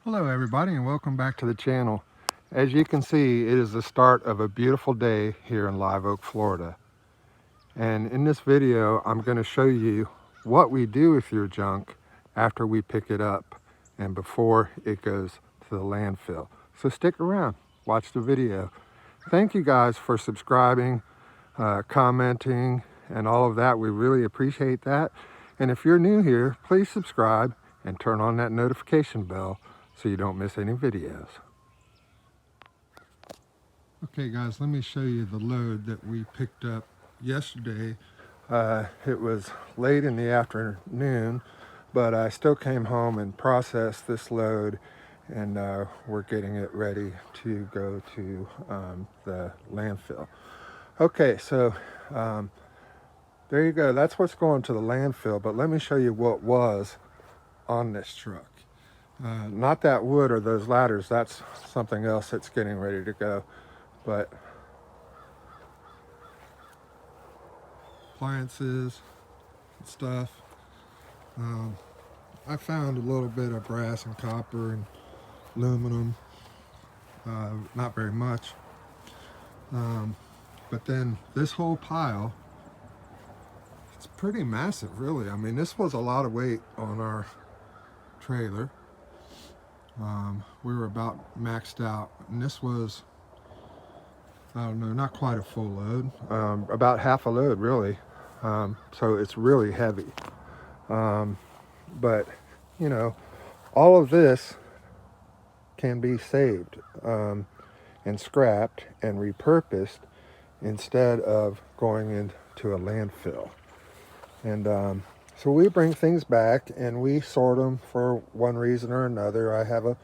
Hello everybody and welcome back to the channel. As you can see, it is the start of a beautiful day here in Live Oak, Florida. And in this video, I'm going to show you what we do with your junk after we pick it up and before it goes to the landfill. So stick around, watch the video. Thank you guys for subscribing, commenting, and all of that. We really appreciate that. And if you're new here, please subscribe and turn on that notification bell so you don't miss any videos. Okay guys, let me show you the load that we picked up yesterday. It was late in the afternoon, but I still came home and processed this load, and we're getting it ready to go to the landfill. Okay, so there you go. That's what's going to the landfill, but let me show you what was on this truck. Not that wood or those ladders, that's something else that's getting ready to go. But appliances and stuff. I found a little bit of brass and copper and aluminum, not very much. But then this whole pile, it's pretty massive really. I mean, this was a lot of weight on our trailer. We were about maxed out, and this was, I don't know, not quite a full load, about half a load really. So it's really heavy. But you know, all of this can be saved and scrapped and repurposed instead of going into a landfill. And so we bring things back and we sort them for one reason or another. I have a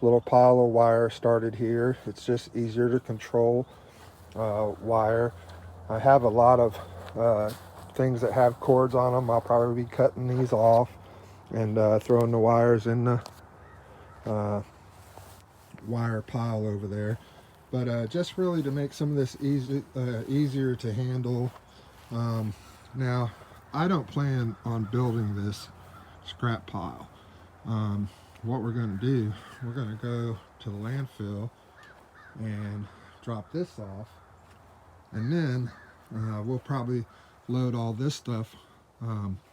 little pile of wire started here. It's just easier to control wire. I have a lot of things that have cords on them. I'll probably be cutting these off and throwing the wires in the wire pile over there. But just really to make some of this easier to handle. Now, I don't plan on building this scrap pile. What we're going to do, we're going to go to the landfill and drop this off, and then we'll probably load all this stuff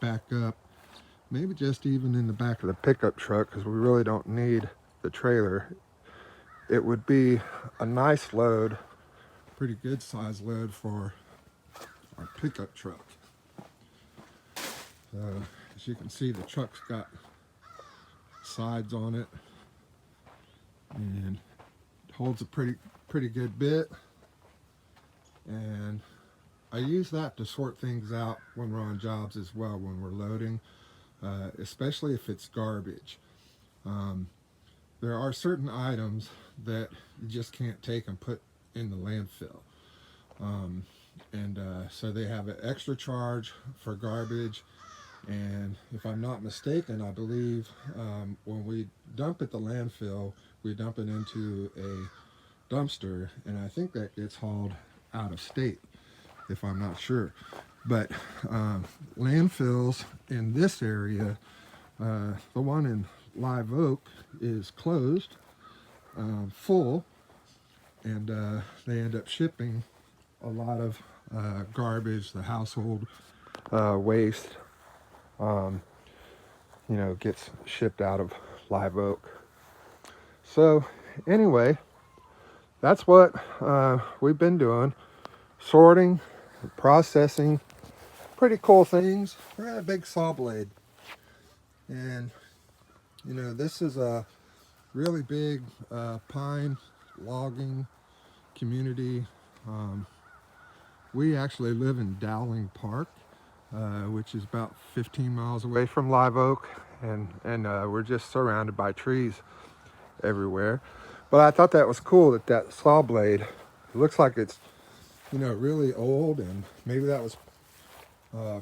back up, maybe just even in the back of the pickup truck, because we really don't need the trailer. It would be a nice load, pretty good size load for our pickup truck. As you can see, the truck's got sides on it and it holds a pretty good bit, and I use that to sort things out when we're on jobs as well, when we're loading, especially if it's garbage. There are certain items that you just can't take and put in the landfill. So they have an extra charge for garbage. And if I'm not mistaken, I believe when we dump at the landfill, we dump it into a dumpster, and I think that gets hauled out of state, if I'm not sure. But landfills in this area, the one in Live Oak is closed, full, and they end up shipping a lot of garbage, the household waste, you know, gets shipped out of Live Oak. So anyway, that's what we've been doing, sorting, processing, pretty cool things. We got a big saw blade, and you know, this is a really big pine logging community. We actually live in Dowling Park, which is about 15 miles away from Live Oak, and we're just surrounded by trees everywhere. But I thought that was cool that that saw blade, it looks like it's, you know, really old, and maybe that was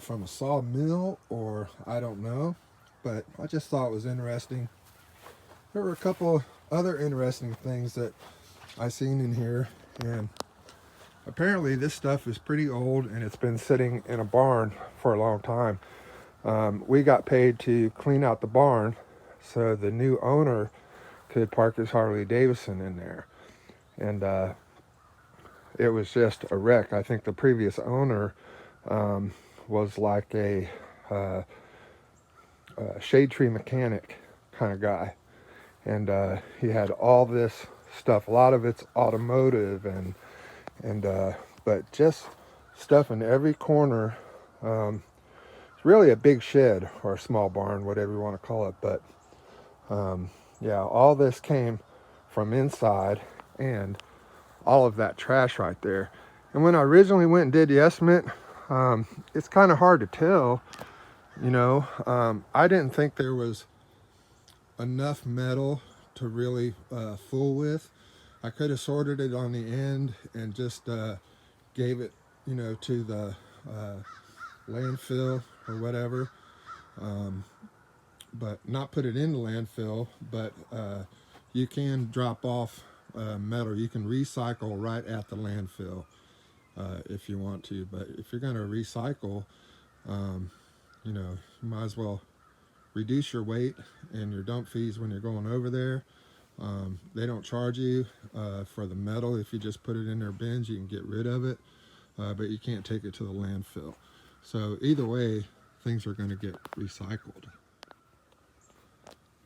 from a sawmill, or I don't know, but I just thought it was interesting. There were a couple other interesting things that I seen in here, and apparently this stuff is pretty old and it's been sitting in a barn for a long time. We got paid to clean out the barn so the new owner could park his Harley Davidson in there. And it was just a wreck. I think the previous owner was like a shade tree mechanic kind of guy. And he had all this stuff. A lot of it's automotive and but just stuff in every corner. It's really a big shed or a small barn, whatever you want to call it. But yeah, all this came from inside, and all of that trash right there. And when I originally went and did the estimate, it's kind of hard to tell, you know. I didn't think there was enough metal to really fool with. I could have sorted it on the end and just gave it, you know, to the landfill or whatever, but not put it in the landfill. But you can drop off metal. You can recycle right at the landfill if you want to. But if you're going to recycle, you know, you might as well reduce your weight and your dump fees when you're going over there. They don't charge you for the metal. If you just put it in their bins, you can get rid of it, but you can't take it to the landfill. So either way, things are going to get recycled.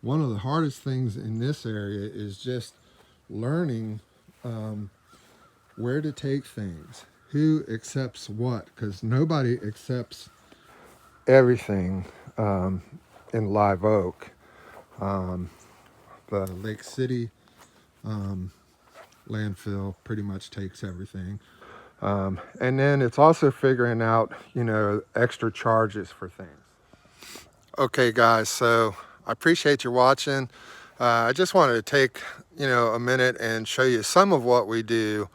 One of the hardest things in this area is just learning where to take things, who accepts what, because nobody accepts everything in Live Oak. The Lake City landfill pretty much takes everything. And then it's also figuring out, you know, extra charges for things. Okay, guys, so I appreciate you watching. I just wanted to take, you know, a minute and show you some of what we do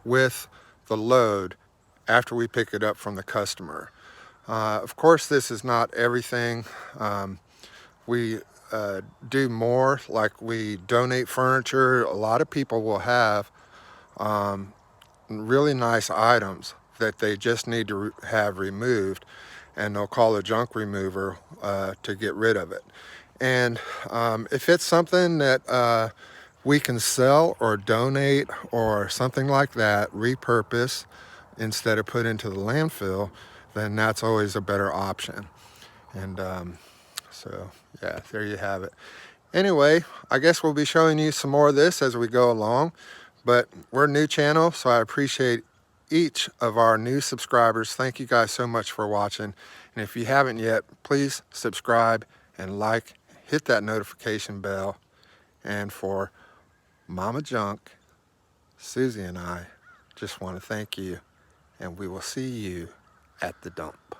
with the load after we pick it up from the customer. Of course, this is not everything. We do more, like we donate furniture. A lot of people will have really nice items that they just need to have removed, and they'll call a junk remover to get rid of it. And if it's something that we can sell or donate or something like that, repurpose instead of put into the landfill, then that's always a better option. And so yeah, there you have it. Anyway, I guess we'll be showing you some more of this as we go along, but we're a new channel, so I appreciate each of our new subscribers. Thank you guys so much for watching. And if you haven't yet, please subscribe and like, hit that notification bell. And for Mama Junk, Susie and I just want to thank you, and we will see you at the dump.